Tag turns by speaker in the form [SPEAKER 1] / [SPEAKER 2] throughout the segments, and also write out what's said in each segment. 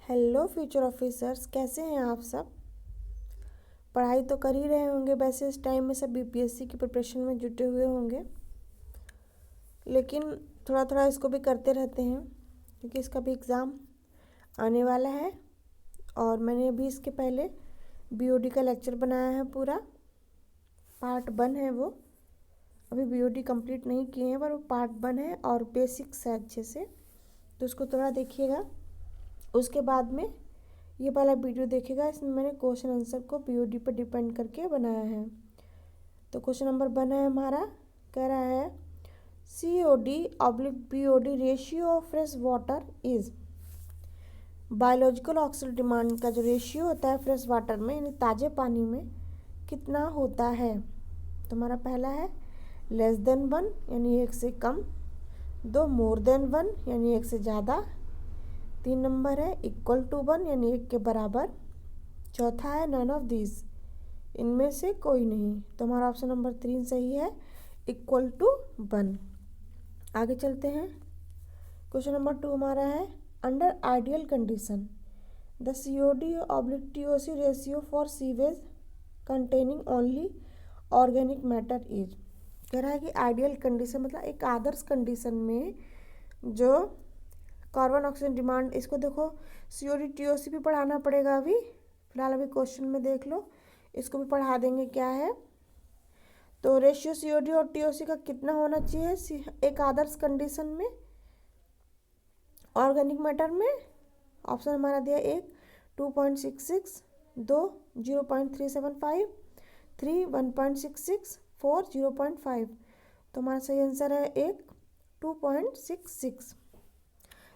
[SPEAKER 1] Hello future officers, कैसे हैं आप सब। पढ़ाई तो कर ही रहे होंगे। वैसे इस टाइम में सब बीपीएससी की प्रिपरेशन में जुटे हुए होंगे, लेकिन थोड़ा थोड़ा इसको भी करते रहते हैं क्योंकि इसका भी एग्ज़ाम आने वाला है। और मैंने अभी इसके पहले बीओडी का लेक्चर बनाया है, पूरा पार्ट 1 है वो। अभी बीओडी कंप्लीट नहीं किए हैं पर वो पार्ट 1 है और बेसिक्स है अच्छे से, तो उसको थोड़ा देखिएगा। उसके बाद में ये वाला वीडियो देखेगा, इसमें मैंने क्वेश्चन आंसर को बीओडी पर डिपेंड करके बनाया है। तो क्वेश्चन नंबर 1 है हमारा, कह रहा है COD/BOD ratio of fresh water is. Biological oxygen demand का जो रेशियो होता है फ्रेश वाटर में यानी ताज़े पानी में कितना होता है। तो हमारा पहला है लेस देन 1 यानी 1 से कम, 2 मोर देन 1 यानी 1 से ज़्यादा, 3 नंबर है इक्वल टू 1 यानी 1 के बराबर, चौथा है नन ऑफ दिस इनमें से कोई नहीं। तो हमारा ऑप्शन नंबर 3 सही है, इक्वल टू 1। आगे चलते हैं। क्वेश्चन नंबर 2 हमारा है under ideal condition the COD/TOC ratio for sewage containing only organic matter is. कह रहा है कि आइडियल कंडीशन मतलब एक आदर्श कंडीशन में जो कार्बन ऑक्सीजन डिमांड, इसको देखो COD/TOC भी पढ़ाना पड़ेगा अभी, फिलहाल अभी क्वेश्चन में देख लो, इसको भी पढ़ा देंगे क्या है। तो रेशियो COD और TOC का कितना होना चाहिए एक आदर्श कंडीशन में ऑर्गेनिक मैटर में। ऑप्शन हमारा दिया 1 2.66, 2 0.375, 3 1.66, 4 0.5। तो हमारा सही आंसर है 1 2.66।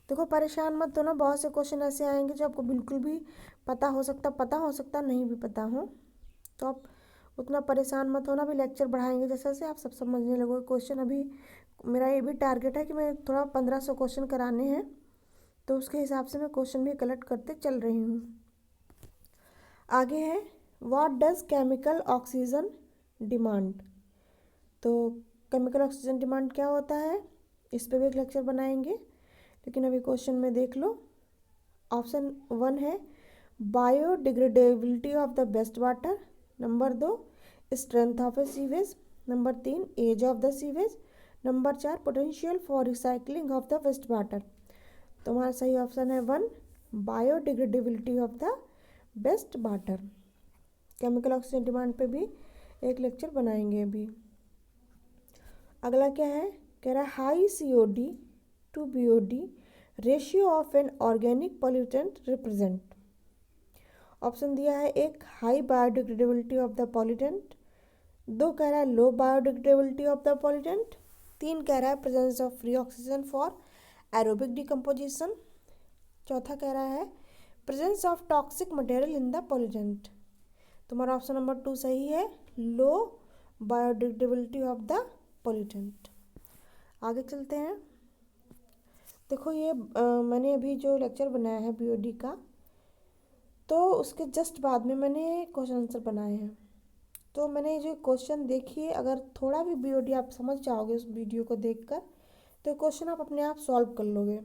[SPEAKER 1] देखो परेशान मत होना, बहुत से क्वेश्चन ऐसे आएंगे जो आपको बिल्कुल भी पता हो सकता नहीं भी पता हो, तो आप उतना परेशान मत होना। अभी लेक्चर बढ़ाएंगे जैसे जैसे आप सब समझने लगोगे क्वेश्चन। अभी मेरा ये भी टारगेट है कि मैं थोड़ा 1500 क्वेश्चन कराने हैं, तो उसके हिसाब से मैं क्वेश्चन भी कलेक्ट करते चल रही हूँ। आगे है what does chemical oxygen demand. तो केमिकल ऑक्सीजन डिमांड क्या होता है, इस पर भी एक लेक्चर बनाएंगे, लेकिन अभी क्वेश्चन में देख लो। ऑप्शन 1 है biodegradability of the waste water, number 2 strength of a sewage, number 3 age of the sewage, number 4 potential for recycling of the waste water. तो हमारा सही ऑप्शन है 1 biodegradability of the waste water. Chemical oxygen demand पे भी एक lecture बनाएंगे अभी। अगला क्या है, कह रहा है high COD/BOD ratio of an organic pollutant represent. Option दिया है 1 high biodegradability of the pollutant, 2 कह रहा है लो बायोडिग्रेडेबिलिटी ऑफ द पॉल्यूटेंट, 3 कह रहा है presence of free oxygen for aerobic decomposition, चौथा कह रहा है presence of toxic material in the pollutant. तुम्हारा ऑप्शन नंबर 2 सही है, लो बायोडिग्रेडेबिलिटी ऑफ द पॉल्यूटेंट। आगे चलते हैं। देखो ये मैंने अभी जो लेक्चर बनाया है बीओडी का, तो उसके जस्ट बाद में मैंने क्वेश्चन आंसर बनाए हैं। तो मैंने जो क्वेश्चन देखिए, अगर थोड़ा भी बीओडी आप समझ जाओगे उस वीडियो को देखकर, तो क्वेश्चन आप अपने आप सॉल्व कर लोगे।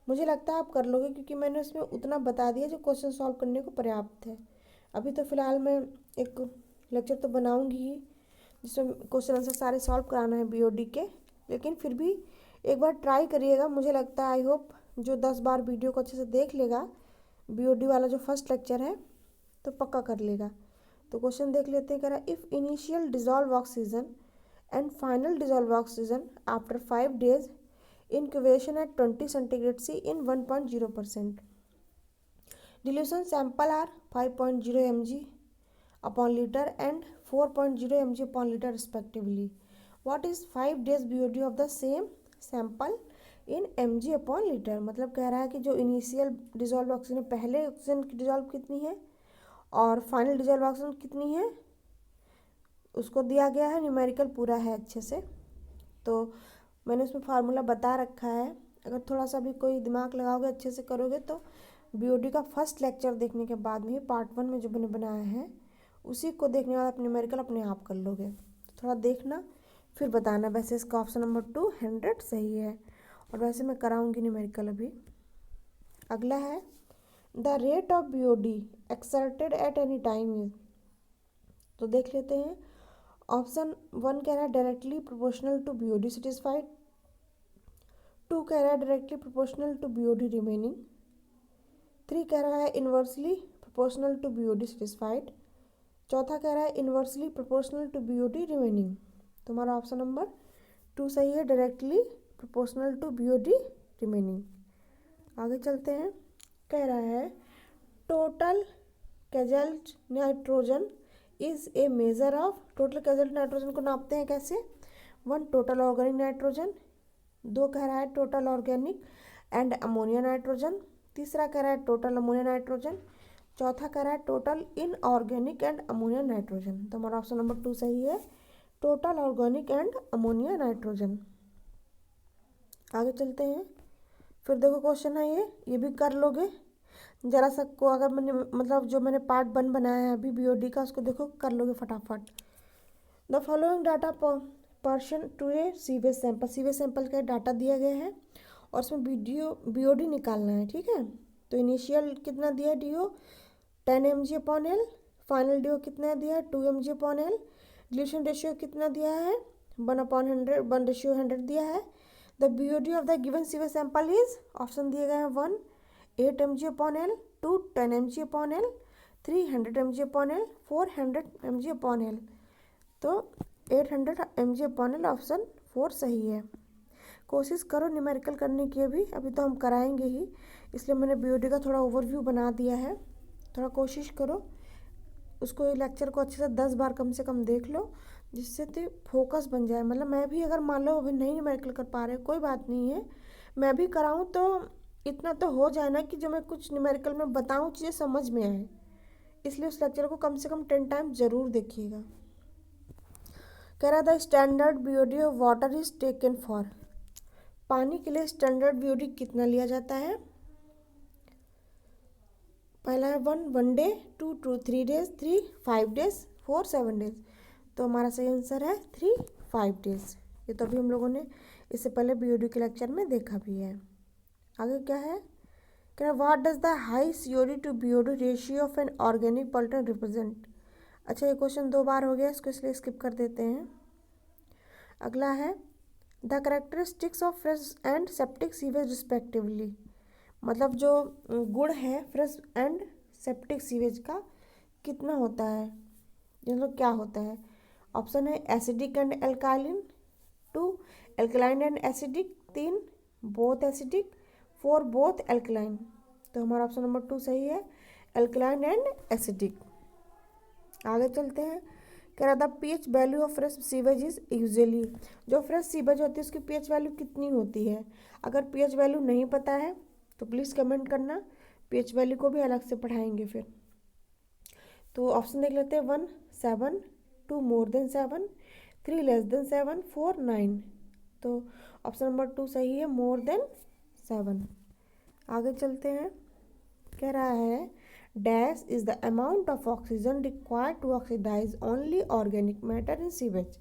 [SPEAKER 1] मुझे लगता है आप कर लोगे क्योंकि मैंने उसमें उतना बता दिया जो क्वेश्चन सॉल्व करने को पर्याप्त है। अभी तो फ़िलहाल मैं एक लेक्चर तो बनाऊंगी ही जिसमें क्वेश्चन आंसर सारे सॉल्व कराना है बीओडी के, लेकिन फिर भी एक बार ट्राई करिएगा। मुझे लगता है आई होप जो 10 बार वीडियो को अच्छे से देख लेगा, बीओडी वाला जो फर्स्ट लेक्चर है, तो पक्का कर लेगा। तो क्वेश्चन देख लेते हैं। कह रहा है if initial dissolve oxygen and final dissolve oxygen after 5 days incubation at 20 centigrade C in 1.0%. Dilution sample are 5.0 mg upon liter and 4.0 mg upon liter respectively. What is 5 days BOD of the same sample in mg upon liter? मतलब कह रहा है कि जो initial dissolve oxygen, पहले oxygen की dissolve कितनी है और फाइनल डिजॉल्व ऑक्सीजन कितनी है, उसको दिया गया है, न्यूमेरिकल पूरा है अच्छे से। तो मैंने उसमें फार्मूला बता रखा है, अगर थोड़ा सा भी कोई दिमाग लगाओगे अच्छे से करोगे तो बीओडी का फर्स्ट लेक्चर देखने के बाद में ही पार्ट 1 में जो मैंने बनाया है उसी को देखने के बाद आप न्यूमेरिकल अपने आप कर लोगे। तो थोड़ा देखना फिर बताना। वैसे इसका ऑप्शन नंबर 2 100 सही है, और वैसे मैं कराऊंगी न्यूमेरिकल अभी। अगला है the rate of BOD exerted at any time is. तो देख लेते हैं। ऑप्शन 1 कह रहा है directly proportional to BOD satisfied. 2 कह रहा है directly proportional to BOD remaining. 3 कह रहा है inversely proportional to BOD satisfied. चौथा कह रहा है inversely proportional to BOD remaining. तुम्हारा ऑप्शन नंबर 2 सही है, directly proportional to BOD remaining. आगे चलते हैं। कह रहा है total Kjeldahl nitrogen is a major of. Total Kjeldahl nitrogen को नापते हैं कैसे? 1 टोटल ऑर्गेनिक नाइट्रोजन। 2 कह रहा है total organic and ammonia nitrogen. तीसरा कह रहा है टोटल अमोनिया नाइट्रोजन। चौथा कह रहा है total inorganic and ammonia nitrogen. तो हमारा ऑप्शन नंबर 2 सही है, total organic and ammonia nitrogen. आगे चलते हैं। फिर देखो क्वेश्चन है ये भी कर लोगे जरा सा को, अगर मैंने मतलब जो मैंने पार्ट 1 बनाया है अभी BOD का, उसको देखो कर लोगे फटाफट। The following data pertain to a sewage sample. Sewage sample का डाटा दिया गया है और उसमें BOD निकालना है, ठीक है। तो इनिशियल कितना दिया है DO 10 mg/L। फाइनल DO कितना दिया है 2 mg/L। डिल्यूशन रेशियो कितना दिया है 1/100, 1:100 दिया है। The BOD of the given sewage sample is, option दिए गए हैं 1 8 mg/L, 2 10 mg/L, 3 100 mg/L, 4 100 mg/L। तो 800 mg/L ऑप्शन 4 सही है। कोशिश करो न्यूमेरिकल करने की, अभी तो हम कराएंगे ही, इसलिए मैंने BOD का थोड़ा ओवरव्यू बना दिया है। थोड़ा कोशिश करो उसको, लेक्चर को अच्छे से 10 बार कम से कम देख लो, जिससे तो फोकस बन जाए। मतलब मैं भी अगर मान लो अभी नहीं न्यूमेरिकल कर पा रहे कोई बात नहीं है, मैं भी कराऊँ तो इतना तो हो जाए ना कि जो मैं कुछ न्यूमेरिकल में बताऊँ चीज़ें समझ में आए। इसलिए उस लेक्चर को कम से कम 10 टाइम ज़रूर देखिएगा। कह रहा था standard BOD of water is taken for. पानी के लिए स्टैंडर्ड BOD कितना लिया जाता है? पहला है 1 डे, 2 3 डेज, 3 5 डेज, 4 7 डेज। तो हमारा सही आंसर है 3 5 डेज। ये तो अभी हम लोगों ने इससे पहले BOD के लेक्चर में देखा भी है। आगे क्या है? कह रहा what does the high COD to BOD ratio of an organic pollutant represent. अच्छा ये क्वेश्चन 2 बार हो गया, इसको इसलिए स्किप कर देते हैं। अगला है the characteristics of fresh and septic sewage respectively. मतलब जो गुण है फ्रेश एंड सेप्टिक सीवेज का कितना होता है, मतलब क्या होता है? ऑप्शन है acidic and alkaline, 2 alkaline and acidic, 3 both acidic, 4 both alkaline. तो हमारा ऑप्शन नंबर 2 सही है, एल्कलाइन एंड एसिडिक। आगे चलते हैं। कह रहा था pH value of fresh sewage is usually. जो फ्रेश सीवेज होती है उसकी pH वैल्यू कितनी होती है? अगर pH वैल्यू नहीं पता है तो प्लीज़ कमेंट करना, pH वैल्यू को भी अलग से पढ़ाएंगे फिर। तो ऑप्शन देख लेते हैं 1 7, 2 मोर देन 7, 3 लेस देन 7, 4 9। तो ऑप्शन नंबर 2 सही है, मोर देन 7। आगे चलते हैं। कह रहा है dash is the amount of oxygen required to oxidize only organic matter in sewage.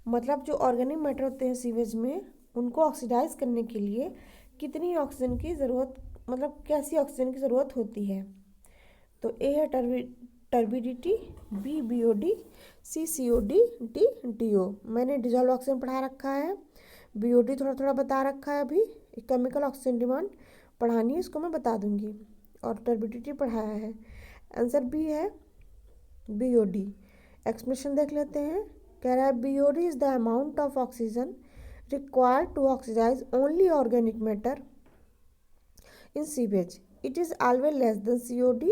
[SPEAKER 1] मतलब जो ऑर्गेनिक मैटर होते हैं सीवेज में, उनको ऑक्सीडाइज करने के लिए कितनी ऑक्सीजन की ज़रूरत, मतलब कैसी ऑक्सीजन की ज़रूरत होती है? तो ए है turbidity, B BOD, C COD, D DO। मैंने डिजॉल्व ऑक्सीजन पढ़ा रखा है, BOD थोड़ा थोड़ा बता रखा है, अभी केमिकल ऑक्सीजन डिमांड पढ़ानी है, इसको मैं बता दूंगी, और टर्बिडिटी पढ़ाया है। आंसर B है BOD। एक्सप्लेनेशन देख लेते हैं। कह रहा है BOD is the amount of oxygen required to oxidize only organic matter in sewage. It is always less than COD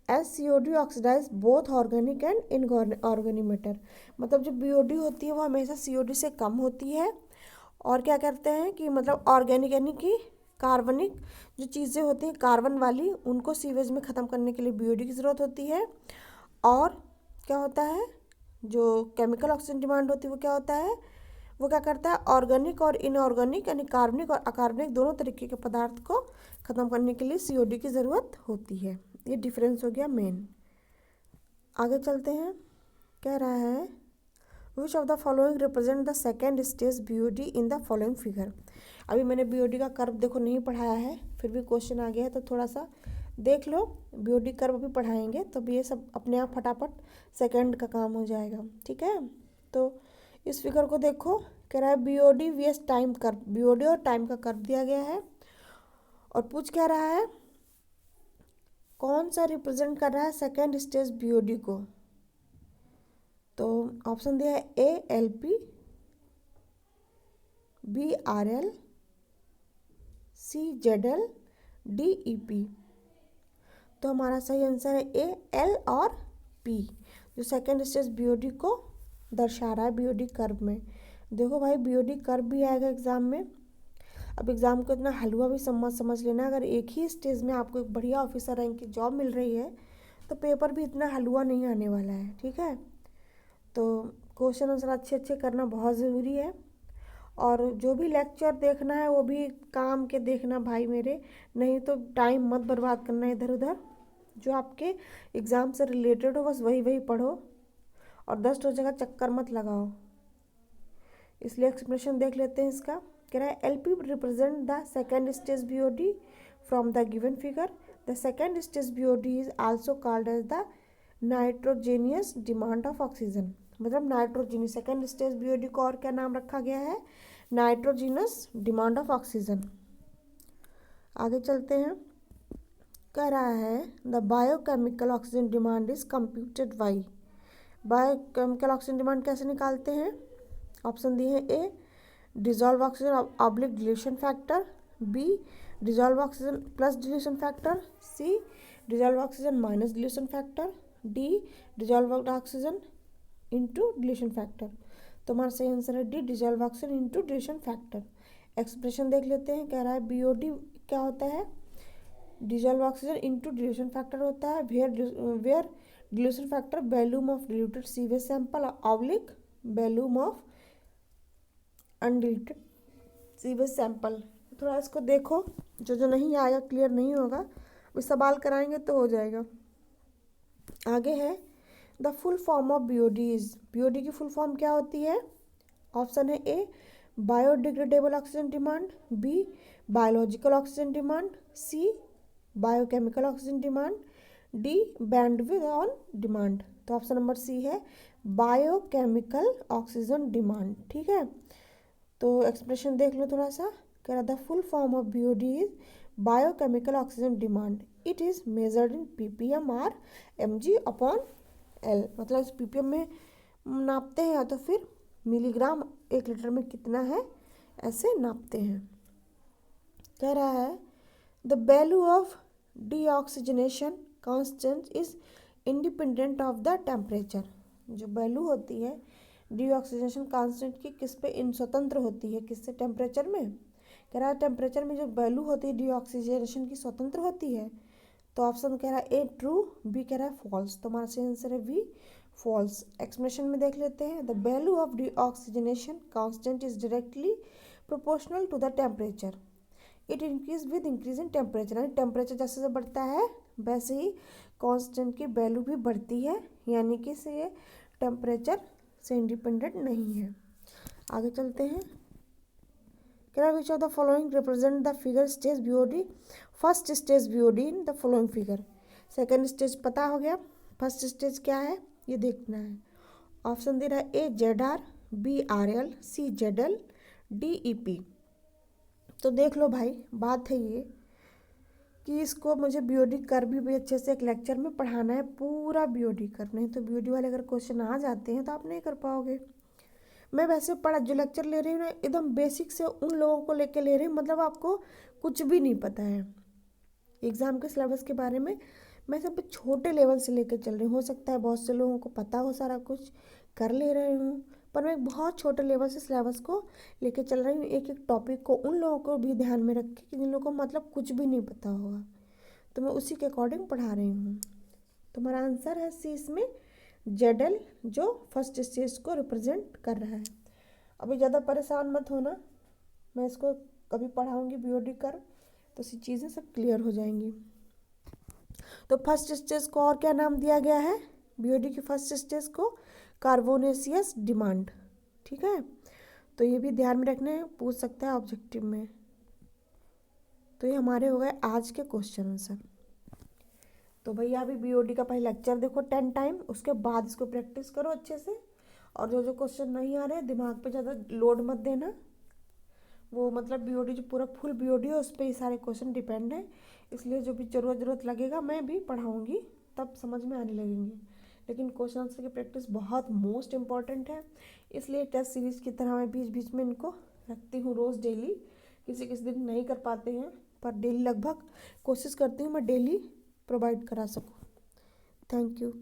[SPEAKER 1] as COD oxidize both organic and inorganic matter। मतलब जो BOD होती है वो हमेशा COD से कम होती है, और क्या करते हैं कि मतलब ऑर्गेनिक यानी कि कार्बनिक जो चीज़ें होती हैं कार्बन वाली, उनको सीवेज में ख़त्म करने के लिए BOD की ज़रूरत होती है। और क्या होता है, जो केमिकल ऑक्सीजन डिमांड होती है वो क्या होता है, वो क्या करता है ऑर्गेनिक और इनऑर्गेनिक यानी कार्बनिक और अकार्बनिक दोनों तरीके के पदार्थ को ख़त्म करने के लिए COD की ज़रूरत होती है। ये डिफरेंस हो गया मेन। आगे चलते हैं। कह रहा है which of the following represent the second stage BOD in the following figure. अभी मैंने BOD का कर्व देखो नहीं पढ़ाया है, फिर भी क्वेश्चन आ गया है तो थोड़ा सा देख लो। BOD कर्व भी पढ़ाएंगे तब ये सब अपने आप फटाफट सेकंड का काम हो जाएगा, ठीक है। तो इस फिगर को देखो, कह रहा है BOD VS time curve, BOD और टाइम का कर्व दिया गया है और पूछ क्या रहा है कौन सा रिप्रेजेंट कर रहा है सेकेंड स्टेज BOD को। तो ऑप्शन दिया है A LP, B RL, C ZL, D EP। तो हमारा सही आंसर है A L और P, जो सेकेंड स्टेज BOD को दर्शा रहा है BOD कर्व में। देखो भाई BOD कर्व भी आएगा एग्जाम में। अब एग्जाम को इतना हलवा भी समझ लेना, अगर एक ही स्टेज में आपको एक बढ़िया ऑफिसर रैंक की जॉब मिल रही है तो पेपर भी इतना हलवा नहीं आने वाला है, ठीक है। तो क्वेश्चन आंसर अच्छे करना बहुत ज़रूरी है और जो भी लेक्चर देखना है वो भी काम के देखना भाई मेरे, नहीं तो टाइम मत बर्बाद करना इधर उधर। जो आपके एग्ज़ाम से रिलेटेड हो बस वही पढ़ो और 10 जगह चक्कर मत लगाओ। इसलिए एक्सप्लेनेशन देख लेते हैं इसका। कह रहा है LP represent the second stage BOD from the given figure. The second stage BOD is also called as the nitrogenous demand of oxygen. मतलब नाइट्रोजीनियस सेकेंड स्टेज BOD को और क्या नाम रखा गया है, नाइट्रोजीनस डिमांड ऑफ ऑक्सीजन। आगे चलते हैं। कह रहा है the biochemical oxygen demand is computed by. Biochemical oxygen demand कैसे निकालते हैं। ऑप्शन दिए हैं A dissolve oxygen oblique dilution factor, B dissolve oxygen plus dilution factor, C dissolve oxygen minus dilution factor, D dissolve oxygen into dilution factor. तो हमारा सही answer है D dissolve oxygen into dilution factor. Expression देख लेते हैं। कह रहा है BOD क्या होता है, dissolve oxygen into dilution factor होता है where dilution factor volume of diluted sewage sample oblique volume of undiluted sewage sample. थोड़ा इसको देखो, जो नहीं आएगा क्लियर नहीं होगा वो सवाल कराएंगे तो हो जाएगा। आगे है the full form of BOD is. BOD की फुल फॉर्म क्या होती है। ऑप्शन है A biodegradable oxygen demand, B biological oxygen demand, C biochemical oxygen demand, D bandwidth on demand. तो ऑप्शन नंबर C है बायोकेमिकल ऑक्सीजन डिमांड, ठीक है। तो एक्सप्रेशन देख लो थोड़ा सा। कह रहा the full form of BOD is biochemical oxygen demand, it is measured in ppm और mg अपॉन L। मतलब इस ppm में नापते हैं या तो फिर मिलीग्राम 1 लीटर में कितना है ऐसे नापते हैं। कह रहा है the value of deoxygenation constant is independent of the temperature. जो वैल्यू होती है डीऑक्सीजनेशन कांस्टेंट की किस पे इन स्वतंत्र होती है, किससे, टेम्परेचर में। कह रहा है टेम्परेचर में जो वैल्यू होती है डीऑक्सीजनेशन की स्वतंत्र होती है। तो ऑप्शन कह रहा है A ट्रू, B कह रहा है फॉल्स। तो हमारा सही आंसर है B फॉल्स। एक्सप्लेनेशन में देख लेते हैं। The value of deoxygenation constant is directly proportional to the temperature, it increase with increase in temperature. यानी टेम्परेचर जैसे बढ़ता है वैसे ही कांस्टेंट की वैल्यू भी बढ़ती है, यानी कि ये टेम्परेचर से इंडिपेंडेंट नहीं है। आगे चलते हैं। कह रहा which of the following represent the figure stage BOD, first stage BOD in the following figure. Second stage पता हो गया, फर्स्ट स्टेज क्या है ये देखना है। ऑप्शन दे रहा है A ZR, B RL, C ZL, D EP। तो देख लो भाई, बात है ये कि इसको मुझे BOD कर भी अच्छे से एक लेक्चर में पढ़ाना है, पूरा BOD कर, नहीं तो BOD वाले अगर क्वेश्चन आ जाते हैं तो आप नहीं कर पाओगे। मैं वैसे जो लेक्चर ले रही हूँ ना एकदम बेसिक से उन लोगों को लेके ले रही हूँ, मतलब आपको कुछ भी नहीं पता है एग्ज़ाम के सिलेबस के बारे में। मैं सब छोटे लेवल से लेकर चल रही हूँ। हो सकता है बहुत से लोगों को पता हो, सारा कुछ कर ले रहे हूँ, पर मैं बहुत छोटे लेवल से सिलेबस को लेके चल रही हूँ। एक एक टॉपिक को उन लोगों को भी ध्यान में रख के जिन लोगों को मतलब कुछ भी नहीं पता होगा, तो मैं उसी के अकॉर्डिंग पढ़ा रही हूँ। तो हमारा आंसर है C इसमें ZL, जो फर्स्ट स्टेज को रिप्रेजेंट कर रहा है। अभी ज़्यादा परेशान मत होना, मैं इसको कभी पढ़ाऊँगी BOD कर तो सी चीज़ें सब क्लियर हो जाएंगी। तो फर्स्ट स्टेज को और क्या नाम दिया गया है, BOD की फर्स्ट स्टेज को कार्बोनेशियस डिमांड। ठीक है, तो ये भी ध्यान में रखने, पूछ सकता है ऑब्जेक्टिव में। तो ये हमारे हो गए आज के क्वेश्चन आंसर। तो भैया अभी बीओडी का पहले लेक्चर देखो 10 टाइम, उसके बाद इसको प्रैक्टिस करो अच्छे से। और जो जो क्वेश्चन नहीं आ रहे दिमाग पे ज़्यादा लोड मत देना, वो मतलब बीओडी जो पूरा फुल बीओडी है उस पर ही सारे क्वेश्चन डिपेंड है, इसलिए जो भी ज़रूरत लगेगा मैं भी पढ़ाऊँगी, तब समझ में आने लगेंगे। लेकिन क्वेश्चन आंसर की प्रैक्टिस बहुत मोस्ट इम्पॉर्टेंट है, इसलिए टेस्ट सीरीज़ की तरह मैं बीच बीच में इनको रखती हूँ रोज़ डेली। किसी किसी दिन नहीं कर पाते हैं, पर डेली लगभग कोशिश करती हूँ मैं डेली प्रोवाइड करा सकूँ। Thank you.